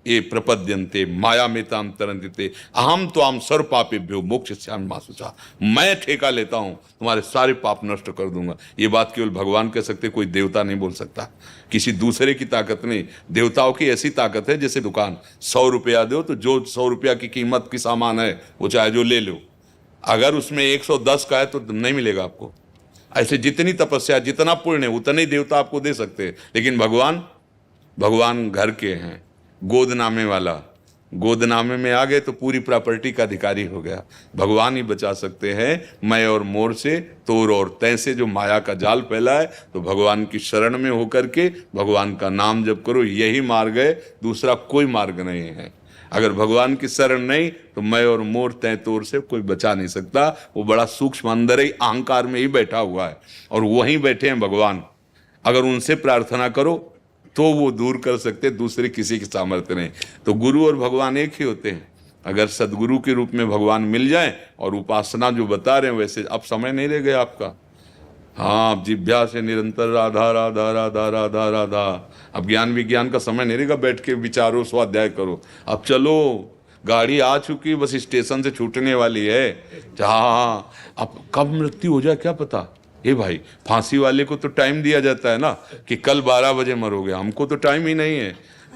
ये प्रपद्यन्ते माया में ताम तरन्ति, अहम त्वाम सर्व पापेभ्यो मोक्षयिष्यामि मा शुचा। मैं ठेका लेता हूं, तुम्हारे सारे पाप नष्ट कर दूंगा। ये बात केवल भगवान कह सकते, कोई देवता नहीं बोल सकता, किसी दूसरे की ताकत नहीं। देवताओं की ऐसी ताकत है, जैसे दुकान 100 रुपया दो तो जो 100 रुपया की कीमत की सामान है वो चाहे जो ले लो, अगर उसमें 110 का है तो नहीं मिलेगा आपको। ऐसे जितनी तपस्या, जितना पुण्य, उतने ही देवता आपको दे सकते हैं। लेकिन भगवान घर के हैं, गोदनामे वाला, गोदनामे में आ गए तो पूरी प्रॉपर्टी का अधिकारी हो गया। भगवान ही बचा सकते हैं मैं और मोर से, तोर और तय से जो माया का जाल फैला है। तो भगवान की शरण में होकर के भगवान का नाम जप करो, यही मार्ग है, दूसरा कोई मार्ग नहीं है। अगर भगवान की शरण नहीं तो मैं और मोर तय तोर से कोई बचा नहीं सकता। वो बड़ा सूक्ष्म अंदर ही अहंकार में ही बैठा हुआ है, और वहीं बैठे हैं भगवान। अगर उनसे प्रार्थना करो तो वो दूर कर सकते, दूसरे किसी की सामर्थ्य नहीं। तो गुरु और भगवान एक ही होते हैं। अगर सदगुरु के रूप में भगवान मिल जाए और उपासना जो बता रहे हैं वैसे, अब समय नहीं रह गया आपका। हाँ, अब जिभ्या से निरंतर राधा राधा राधा राधा राधा। अब ज्ञान विज्ञान का समय नहीं रहेगा, बैठ के विचारो, स्वाध्याय करो। अब चलो, गाड़ी आ चुकी, बस स्टेशन से छूटने वाली है। हाँ, अब कब मृत्यु हो जाए क्या पता। ए भाई, फांसी वाले को तो टाइम दिया जाता है ना कि कल 12 बजे मरोगे, हमको तो टाइम ही नहीं है।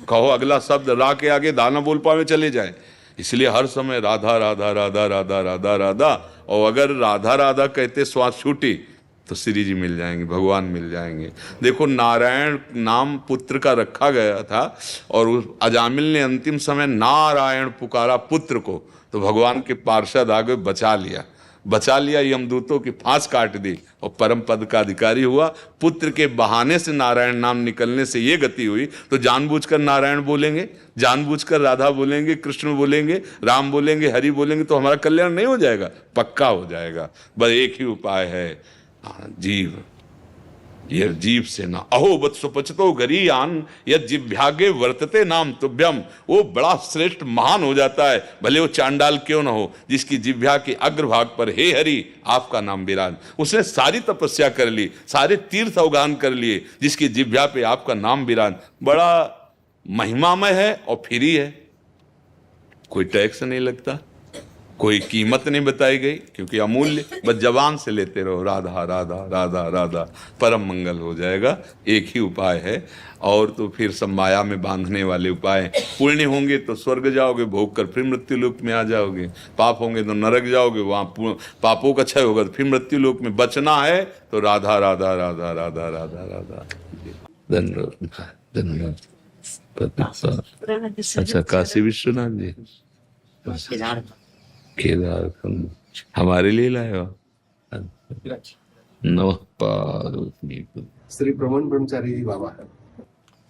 कहो अगला शब्द रा के आगे दाना बोल पावे चले जाए। इसलिए हर समय राधा राधा राधा राधा राधा राधा। और अगर राधा राधा कहते श्वास छूटी तो श्री जी मिल जाएंगे, भगवान मिल जाएंगे। देखो, नारायण नाम पुत्र का रखा गया था और उस अजामिल ने अंतिम समय नारायण पुकारा पुत्र को, तो भगवान के पार्षद आगे बचा लिया, यमदूतों की फांस काट दी और परम पद का अधिकारी हुआ। पुत्र के बहाने से नारायण नाम निकलने से ये गति हुई। तो जानबूझकर नारायण बोलेंगे, जानबूझकर राधा बोलेंगे, कृष्ण बोलेंगे, राम बोलेंगे, हरि बोलेंगे तो हमारा कल्याण नहीं हो जाएगा, पक्का हो जाएगा। बस एक ही उपाय है, जीव, ये जीव से ना अहो वत्सपचतो गरीयान यद जिभ्यागे वर्तते नाम तुभ्यम। वो बड़ा श्रेष्ठ महान हो जाता है, भले वो चांडाल क्यों ना हो, जिसकी जिभ्या के अग्रभाग पर हे हरि आपका नाम विराज। उसने सारी तपस्या कर ली, सारे तीर्थ अवगान कर लिए, जिसकी जिभ्या पे आपका नाम विराज। बड़ा महिमामय है और फ्री है, कोई टैक्स नहीं लगता, कोई कीमत नहीं बताई गई, क्योंकि अमूल्य। बस जबान से लेते रहो राधा राधा राधा राधा, परम मंगल हो जाएगा। एक ही उपाय है, और तो फिर सब माया में बांधने वाले उपाय। पुण्य होंगे तो स्वर्ग जाओगे, भोग कर फिर मृत्यु लोक में आ जाओगे। पाप होंगे तो नरक जाओगे, वहाँ पापों का क्षय होगा तो फिर मृत्यु लोक में। बचना है तो राधा राधा राधा राधा राधा राधा। धन्यवाद धन्यवाद। अच्छा, काशी विश्वनाथ जी, केदार हमारे लिए लाए हो। नमः पार्वती। श्री प्रमोद ब्रह्मचारी जी बाबा है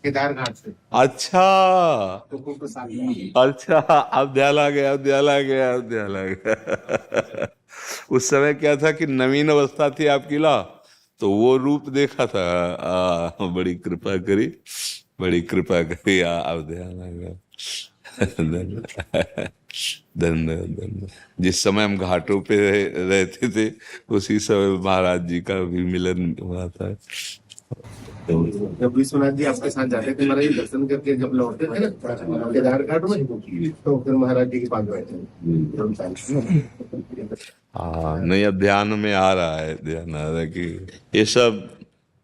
केदार घाट से अच्छा तो कुंभ साथ में। अच्छा, अब ध्यान आ गया, अब ध्यान आ गया, अब ध्यान आ गया। उस समय क्या था कि नवीन अवस्था थी आपकी ला, तो वो रूप देखा था। बड़ी कृपा करी, बड़ी कृपा करी। अब ध्यान आ गया। धन्यवाद धन्यवाद धन्यवाद। जिस समय हम घाटों पे रहते थे उसी समय महाराज जी का भी मिलन हुआ था। जब विश्वनाथ जी आपके साथ जाते थे महाराज जी दर्शन करके जब लौटते थे ना केदार घाट में तो फिर महाराज जी के पास बैठे। हाँ, नहीं, अब ध्यान में आ रहा है, ध्यान आ रहा है कि ये सब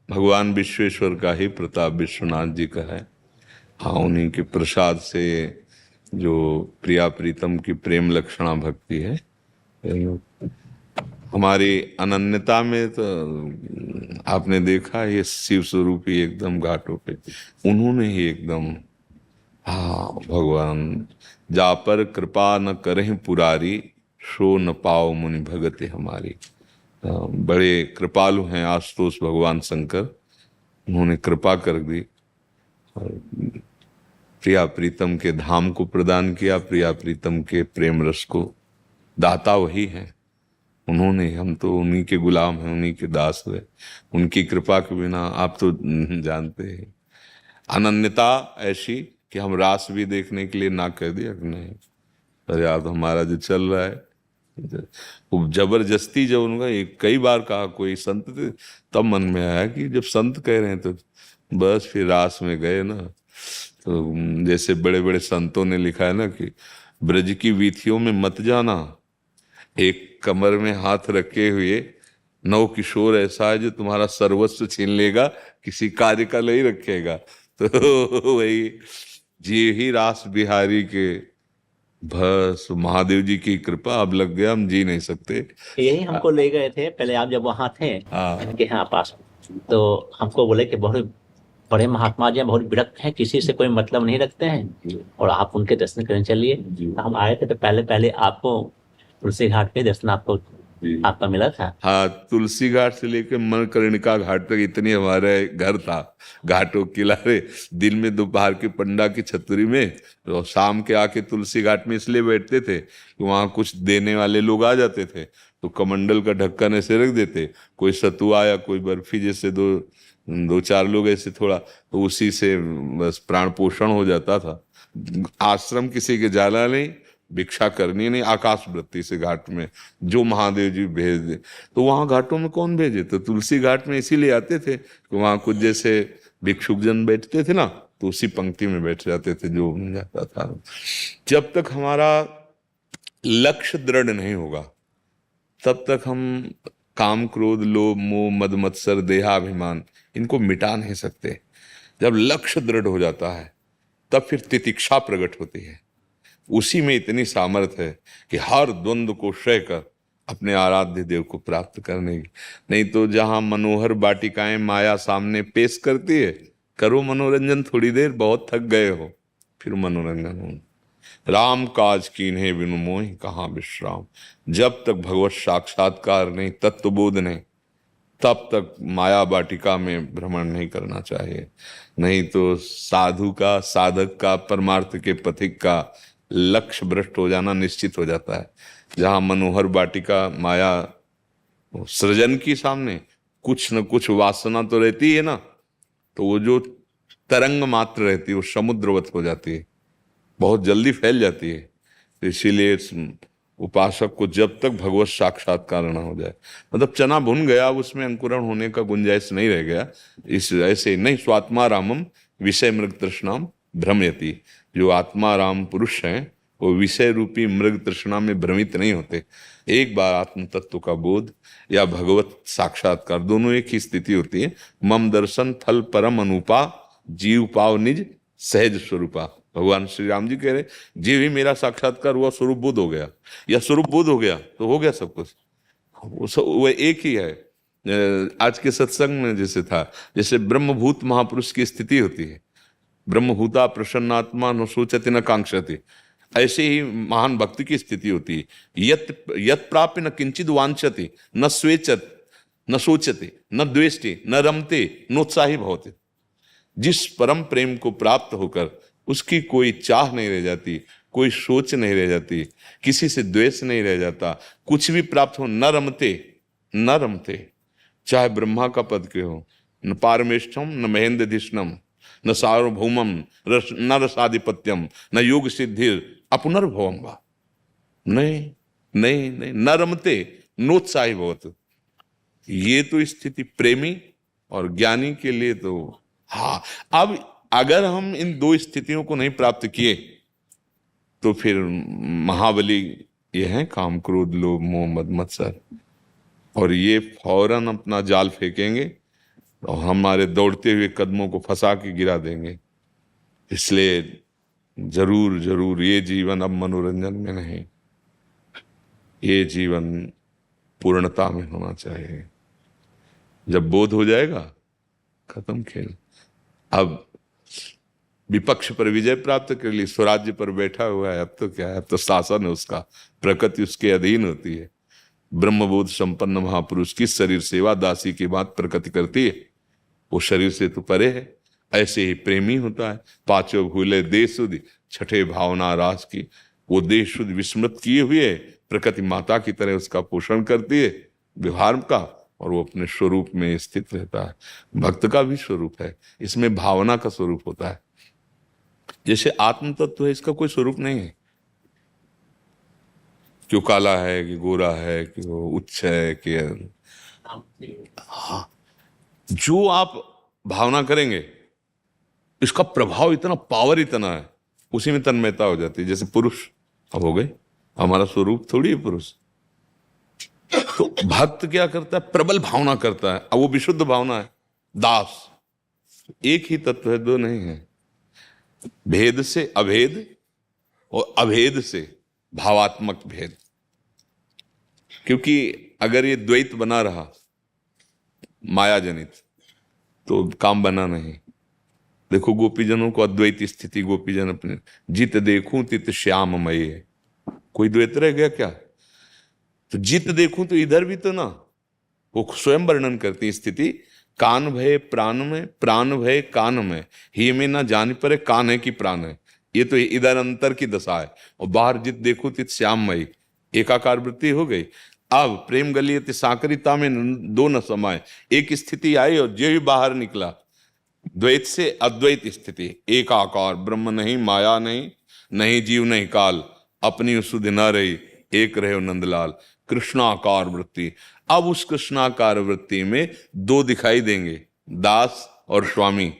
भगवान विश्वेश्वर का ही प्रताप, विश्वनाथ जी का है। हाँ, उन्हीं के प्रसाद से जो प्रिया प्रीतम की प्रेम लक्षणा भक्ति है, हमारी अनन्यता में तो आपने देखा ये शिव स्वरूप ही एकदम घाटों पे उन्होंने ही एकदम, हाँ, भगवान जा पर कृपा न करें पुरारी, सो न पाओ मुनि भगते हमारी। बड़े कृपालु हैं आशुतोष भगवान शंकर, उन्होंने कृपा कर दी और प्रिया प्रीतम के धाम को प्रदान किया, प्रिया प्रीतम के प्रेम रस को दाता वही है उन्होंने। हम तो उन्हीं के गुलाम हैं, उन्हीं के दास हैं। उनकी कृपा के बिना आप तो जानते हैं अनन्यता ऐसी कि हम रास भी देखने के लिए ना कह दिया कि नहीं, अरे आप हमारा जो चल रहा है वो जबरदस्ती। जब उनका एक कई बार कहा कोई संत थे, तब मन में आया कि जब संत कह रहे हैं तो बस फिर रास में गए ना। तो जैसे बड़े बड़े संतों ने लिखा है ना कि ब्रज की वीथियों में मत जाना, एक कमर में हाथ रखे हुए नव किशोर ऐसा है जो तुम्हारा सर्वस्व छीन लेगा, किसी कार्य का नहीं रखेगा। तो वही जी ही रास बिहारी के बस महादेव जी की कृपा अब लग गया, हम जी नहीं सकते। यही हमको ले गए थे पहले, आप जब वहाँ थे हाँ। इनके यहाँ पास, तो हमको बोले कि बहुत बड़े महात्मा जी हैं, बहुत विरक्त हैं, किसी से कोई मतलब नहीं रखते हैं और आप उनके दर्शन करने चलिए। तो हम आए थे तो पहले आपको तुलसी घाट पे दर्शन आपका मिला था। हाँ, तुलसी घाट से लेकर मणिकर्णिका घाट तक इतनी हमारे घर था, घाटों किनारे। दिन में दोपहर की पंडा की छतरी में, तो शाम के आके तुलसी घाट में इसलिए बैठते थे कि वहाँ कुछ देने वाले लोग आ जाते थे, तो कमंडल का ढक्कन ऐसे रख देते, कोई सतुआ या कोई बर्फी जैसे दो चार लोग ऐसे थोड़ा, तो उसी से बस प्राण पोषण हो जाता था। आश्रम किसी के जाना नहीं, भिक्षा करनी नहीं, आकाश वृत्ति से घाट में जो महादेव जी भेज दे। तो वहां घाटों में कौन भेजे, तो तुलसी घाट में इसीलिए आते थे कि वहां कुछ जैसे भिक्षुक जन बैठते थे ना, तो उसी पंक्ति में बैठ जाते थे जो मिल जाता था। जब तक हमारा लक्ष्य दृढ़ नहीं होगा तब तक हम काम क्रोध लोभ मोह मद मत्सर देहाभिमान इनको मिटा नहीं सकते। जब लक्ष्य दृढ़ हो जाता है तब फिर तितिक्षा प्रकट होती है। उसी में इतनी सामर्थ्य है कि हर द्वंद्व को क्षय कर अपने आराध्य देव को प्राप्त करने की। नहीं तो जहां मनोहर बाटिकाएं माया सामने पेश करती है, करो मनोरंजन थोड़ी देर, बहुत थक गए हो, फिर मनोरंजन हो। राम काज कीन्हे बिनु मोहि कहाँ विश्राम। जब तक भगवत साक्षात्कार नहीं, तत्वबोध नहीं, तब तक माया बाटिका में भ्रमण नहीं करना चाहिए। नहीं तो साधु का, साधक का, परमार्थ के पथिक का लक्ष्य भ्रष्ट हो जाना निश्चित हो जाता है। जहां मनोहर बाटिका माया सृजन की सामने कुछ न कुछ वासना तो रहती है ना, तो वो जो तरंग मात्र रहती है वो समुद्रवत हो जाती है, बहुत जल्दी फैल जाती है। तो इसीलिए उपासक को जब तक भगवत साक्षात्कार न हो जाए, मतलब चना भुन गया, उसमें अंकुरण होने का गुंजाइश नहीं रह गया, इस ऐसे नहीं। स्वात्मा रामम विषय मृग तृष्णाम भ्रमयति। जो आत्मा राम पुरुष हैं वो विषय रूपी मृग तृष्णा में भ्रमित नहीं होते। एक बार आत्म तत्व का बोध या भगवत साक्षात्कार, दोनों एक ही स्थिति होती है। मम दर्शन फल परम अनुपा, जीव पाव निज सहज स्वरूपा। भगवान श्री राम जी कह रहे, जीव ही मेरा साक्षात्कार हुआ, स्वरूप बोध हो गया, या स्वरूप बोध हो गया तो हो गया सब कुछ, वो एक ही है। आज के सत्संग में जैसे था, जैसे ब्रह्मभूत महापुरुष की स्थिति होती है, ब्रह्मभूता प्रसन्नात्मा न सोचति न कांक्षति, ऐसे ही महान भक्ति की स्थिति होती है। यत प्राप्य न किंचित वांछति न स्वेच्छत न सोचते न द्वेष्टे न रमते नोत्साही भवते। जिस परम प्रेम को प्राप्त होकर उसकी कोई चाह नहीं रह जाती, कोई सोच नहीं रह जाती, किसी से द्वेष नहीं रह जाता, कुछ भी प्राप्त हो, न रमते, चाहे ब्रह्मा का पद के हो, न पारमेष्ठम न महेंद्रधिष्णम न सार्वभौमम न रसाधिपत्यम न योग सिद्धिर अपुनर्भवम वा। नहीं, न रमते नोत्साही भवत। ये तो स्थिति प्रेमी और ज्ञानी के लिए तो हाँ। अब अगर हम इन दो स्थितियों को नहीं प्राप्त किए तो फिर महाबली ये हैं काम क्रोध लोभ मोह मद मत्सर, और ये फौरन अपना जाल फेंकेंगे और हमारे दौड़ते हुए कदमों को फंसा के गिरा देंगे। इसलिए जरूर ये जीवन अब मनोरंजन में नहीं, ये जीवन पूर्णता में होना चाहिए। जब बोध हो जाएगा खत्म खेल। अब विपक्ष पर विजय प्राप्त कर ली, स्वराज्य पर बैठा हुआ है, अब तो क्या है, अब तो शासन है उसका, प्रकृति उसके अधीन होती है। ब्रह्मबोध संपन्न महापुरुष की शरीर सेवा दासी की बात प्रकृति करती है, वो शरीर से तो परे है। ऐसे ही प्रेमी होता है, पांचों भूले देश सुधि छठे भावना रास की, वो देश शुद्ध विस्मृत किए हुए प्रकृति माता की तरह उसका पोषण करती है व्यवहार का, और वो अपने स्वरूप में स्थित रहता है। भक्त का भी स्वरूप है, इसमें भावना का स्वरूप होता है। जैसे आत्म तत्व है, इसका कोई स्वरूप नहीं है, क्यों काला है कि गोरा है कि वो उच्च है कि हाँ, जो आप भावना करेंगे इसका प्रभाव इतना, पावर इतना है, उसी में तन्मयता हो जाती है। जैसे पुरुष अब हो गए, हमारा स्वरूप थोड़ी है पुरुष। तो भक्त क्या करता है, प्रबल भावना करता है, अब वो विशुद्ध भावना है। दास एक ही तत्व है, दो नहीं है। भेद से अभेद और अभेद से भावात्मक भेद, क्योंकि अगर ये द्वैत बना रहा माया जनित तो काम बना नहीं। देखो गोपीजनों को अद्वैत स्थिति, गोपीजन अपने जित देखूं तित श्याममय है, कोई द्वैत रह गया क्या? तो जित देखूं तो इधर भी तो ना, वो स्वयं वर्णन करती स्थिति। कान भय प्राण में, प्राण भय कान में, ही में ना जान परे कान है कि प्राण है। ये तो इधर अंतर की दशा है, और बाहर जित देखो तित श्याममयी, एकाकार वृत्ति हो गई। अब प्रेम गलियत साकरिता में दो न समाये, एक स्थिति आई और जो ही बाहर निकला द्वैत से अद्वैत स्थिति, एकाकार ब्रह्म नहीं, माया नहीं, नहीं जीव नहीं काल, अपनी सुध न रही, एक रहे नंदलाल, कृष्णाकार वृत्ति। अब उस कृष्णाकार वृत्ति में दो दिखाई देंगे, दास और स्वामी,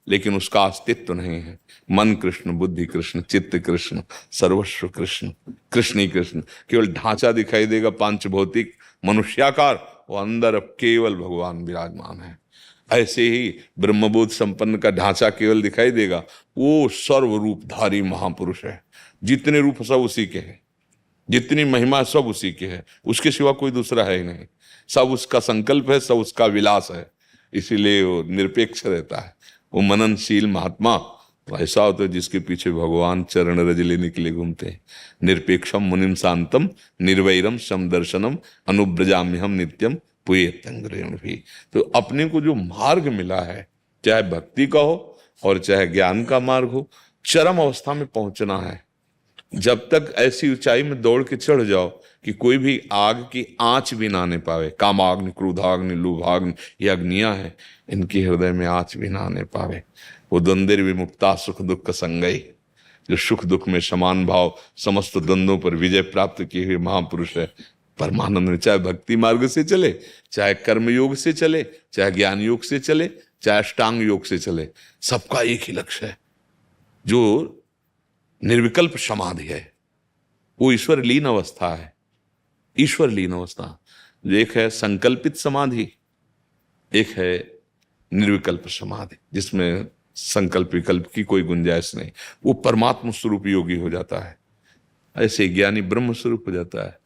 लेकिन उसका अस्तित्व नहीं है। मन कृष्ण, बुद्धि कृष्ण, चित्त कृष्ण, सर्वस्व कृष्ण, कृष्ण ही कृष्ण। केवल ढांचा दिखाई देगा पांच भौतिक मनुष्याकार, वो अंदर अब केवल भगवान विराजमान है। ऐसे ही ब्रह्मबोध संपन्न का ढांचा केवल दिखाई देगा, वो सर्वरूपधारी महापुरुष है। जितने रूप सब उसी के हैं, जितनी महिमा सब उसी के है, उसके सिवा कोई दूसरा है ही नहीं। सब उसका संकल्प है, सब उसका विलास है, इसीलिए वो निरपेक्ष रहता है। वो मननशील महात्मा ऐसा होता है जिसके पीछे भगवान चरण रजले निकले घूमते हैं। निरपेक्षम मुनिम शांतम निर्वैरम समदर्शनम अनुब्रजाम्यहम नित्यम पुयेतंग्रेण भी। तो अपने को जो मार्ग मिला है, चाहे भक्ति का हो और चाहे ज्ञान का मार्ग हो, चरम अवस्था में पहुंचना है। जब तक ऐसी ऊंचाई में दौड़ के चढ़ जाओ कि कोई भी आग की आंच भी ना आने पावे, कामाग्नि, क्रोधाग्नि, लोभाग्नि, ये अग्नियां हैं, इनकी हृदय में आंच भी ना आने पावे। वो द्वंद्व विमुक्ता सुख दुख संगई, जो सुख दुख में समान भाव समस्त द्वंद्वों पर विजय प्राप्त किए हुए महापुरुष है परमानंद में। चाहे भक्ति मार्ग से चले, चाहे कर्म योग से चले, चाहे ज्ञान योग से चले, चाहे अष्टांग योग से चले, सबका एक ही लक्ष्य है, जो निर्विकल्प समाधि है। वो ईश्वर लीन अवस्था है। ईश्वर लीन अवस्था एक है संकल्पित समाधि, एक है निर्विकल्प समाधि, जिसमें संकल्प विकल्प की कोई गुंजाइश नहीं। वो परमात्मा स्वरूप योगी हो जाता है, ऐसे ज्ञानी ब्रह्म स्वरूप हो जाता है।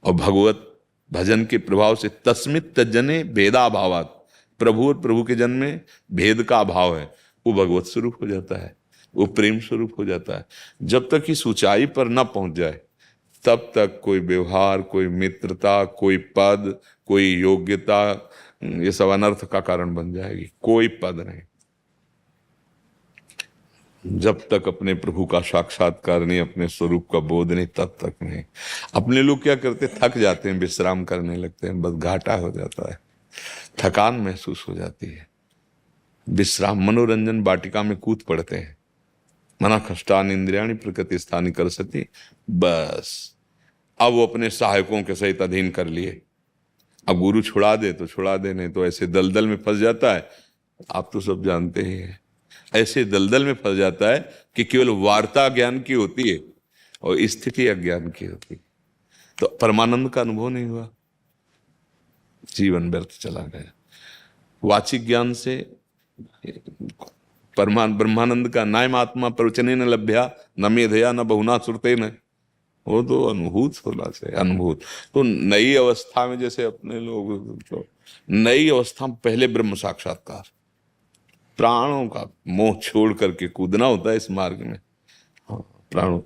और भगवत भजन के प्रभाव से तस्मित तज्जने भेदाभावात, प्रभु और प्रभु के जन में भेद का अभाव है, वो भगवत स्वरूप हो जाता है, वो प्रेम स्वरूप हो जाता है। जब तक इस ऊंचाई पर न पहुंच जाए तब तक कोई व्यवहार, कोई मित्रता, कोई पद, कोई योग्यता, ये सब अनर्थ का कारण बन जाएगी। कोई पद नहीं, जब तक अपने प्रभु का साक्षात्कार नहीं, अपने स्वरूप का बोध नहीं, तब तक नहीं। अपने लोग क्या करते, थक जाते हैं, विश्राम करने लगते हैं, बस घाटा हो जाता है, थकान महसूस हो जाती है, विश्राम मनोरंजन वाटिका में कूद पड़ते हैं। मना खष्टान इंद्रियाणी प्रकृति स्थानी कर सती, बस अब वो अपने सहायकों के सहित अधीन कर लिए। अब गुरु छुड़ा दे तो छुड़ा दे, नहीं तो ऐसे दलदल में फंस जाता है। आप तो सब जानते ही हैं, ऐसे दलदल में फंस जाता है कि केवल वार्ता ज्ञान की होती है और स्थिति अज्ञान की होती है। तो परमानंद का अनुभव नहीं हुआ, जीवन व्यर्थ चला गया। वाचिक ज्ञान से ब्रह्मानंद का नायम आत्मा प्रवचने न लभ्या न मेधया न बहुना श्रुते न, वो तो अनुभूत होना चाहिए, अनुभूत। तो नई अवस्था में जैसे अपने लोग, तो नई अवस्था में पहले ब्रह्म साक्षात्कार, प्राणों का मोह छोड़ करके कूदना होता है इस मार्ग में। हाँ, प्राणों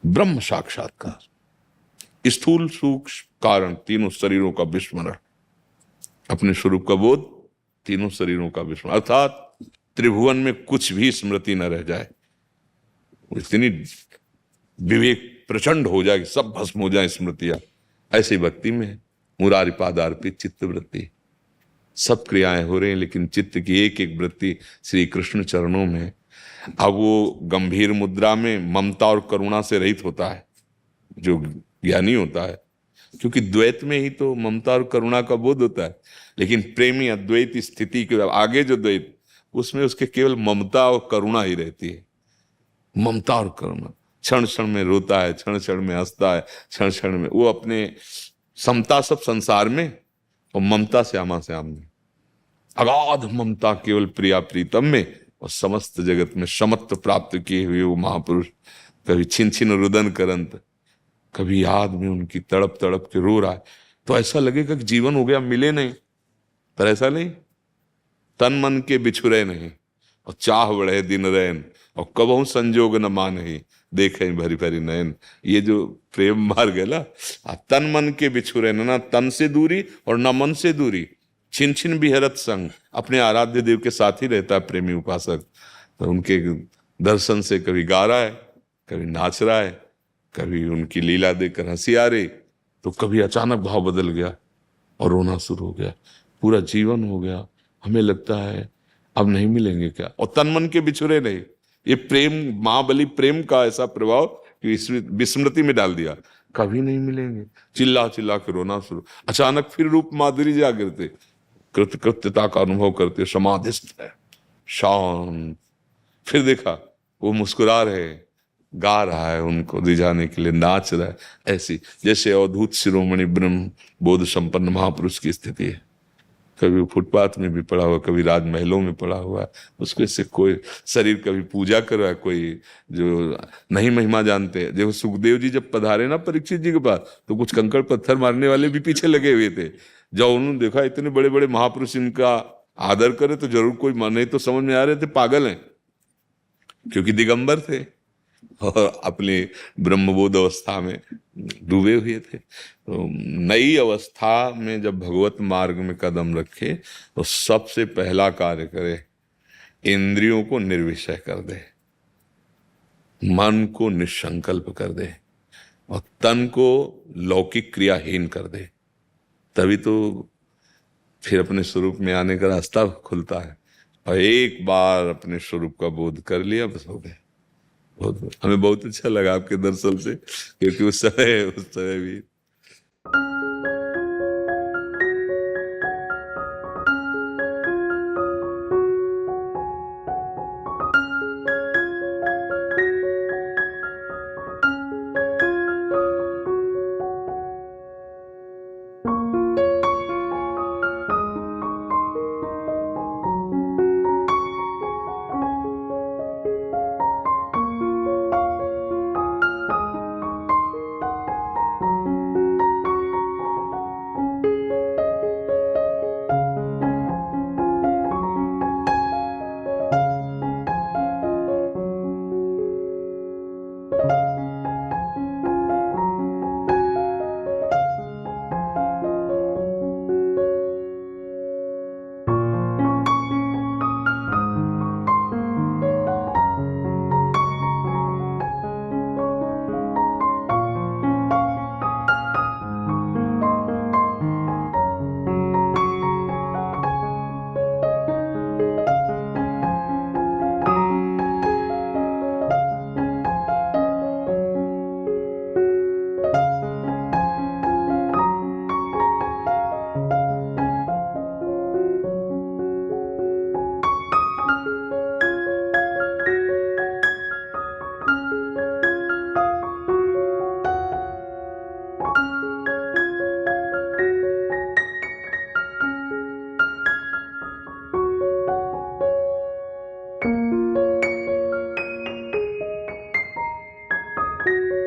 ब्रह्म साक्षात्कार, स्थूल सूक्ष्म कारण तीनों शरीरों का विस्मरण, अपने स्वरूप का बोध, तीनों शरीरों का विस्मरण, अर्थात त्रिभुवन में कुछ भी स्मृति न रह जाए। इतनी विवेक प्रचंड हो जाए कि सब भस्म हो जाए स्मृतियां। ऐसी भक्ति में मुरारी पादार्पित चित्त वृत्ति, सब क्रियाएं हो रही हैं लेकिन चित्त की एक एक वृत्ति श्री कृष्ण चरणों में। अब वो गंभीर मुद्रा में ममता और करुणा से रहित होता है जो ज्ञानी होता है, क्योंकि द्वैत में ही तो ममता और करुणा का बोध होता है। लेकिन प्रेमी अद्वैत स्थिति के आगे जो द्वैत, उसमें उसके केवल ममता और करुणा ही रहती है। ममता और करुणा, क्षण क्षण में रोता है, क्षण क्षण में हंसता है, क्षण क्षण में वो अपने समता सब संसार में और ममता श्यामा श्याम में, अगाध ममता केवल प्रिया प्रीतम में, और समस्त जगत में समत्व प्राप्त किए हुए वो महापुरुष कभी छिन छिन रुदन करंत, कभी याद में उनकी तड़प तड़प के रो रहा है। तो ऐसा लगेगा कि जीवन हो गया, मिले नहीं, पर ऐसा नहीं। तन मन के बिछुरे नहीं और चाह बढ़े दिन रैन, और कबहू संजोग न मानही देखे भरी भरी नयन। ये जो प्रेम मार्ग है ना, तन मन के बिछुरे, ना तन से दूरी और न मन से दूरी, छिन छिन बिहरत संग, अपने आराध्य देव के साथ ही रहता है प्रेमी उपासक। तो उनके दर्शन से कभी गा रहा है, कभी नाच रहा है, कभी उनकी लीला देखकर हंसी आ रही, तो कभी अचानक भाव बदल गया और रोना शुरू हो गया, पूरा जीवन हो गया। हमें लगता है अब नहीं मिलेंगे क्या, और तन मन के बिछुरे नहीं। ये प्रेम, महाबली प्रेम का ऐसा प्रभाव कि विस्मृति में डाल दिया, कभी नहीं मिलेंगे, चिल्ला चिल्ला के रोना शुरू। अचानक फिर रूप माधुरी जागृति, कृतकृत्यता का अनुभव करते, समाधिस्थ है, शांत। फिर देखा वो मुस्कुरा रहे, गा रहा है, उनको रिझाने के लिए नाच रहा है। ऐसी जैसे अवधूत शिरोमणि ब्रह्म बोध संपन्न महापुरुष की स्थिति है। कभी फुटपाथ में भी पड़ा हुआ, कभी राजमहलों में पड़ा हुआ है, उसको इससे कोई शरीर कभी पूजा कर रहा है, कोई जो नहीं महिमा जानते हैं। देखो सुखदेव जी जब पधारे ना परीक्षित जी के पास, तो कुछ कंकड़ पत्थर मारने वाले भी पीछे लगे हुए थे। जब उन्होंने देखा इतने बड़े बड़े महापुरुष इनका आदर करे तो जरूर कोई नहीं तो समझ में आ रहे थे पागल हैं, क्योंकि दिगंबर थे और अपनी ब्रह्मबोध अवस्था में डूबे हुए थे। तो नई अवस्था में जब भगवत मार्ग में कदम रखे तो सबसे पहला कार्य करे, इंद्रियों को निर्विषय कर दे, मन को निसंकल्प कर दे और तन को लौकिक क्रियाहीन कर दे। तभी तो फिर अपने स्वरूप में आने का रास्ता खुलता है। और एक बार अपने स्वरूप का बोध कर लिया, बस हो गया। हमें बहुत अच्छा लगा आपके दर्शन से, क्योंकि उस समय भी है।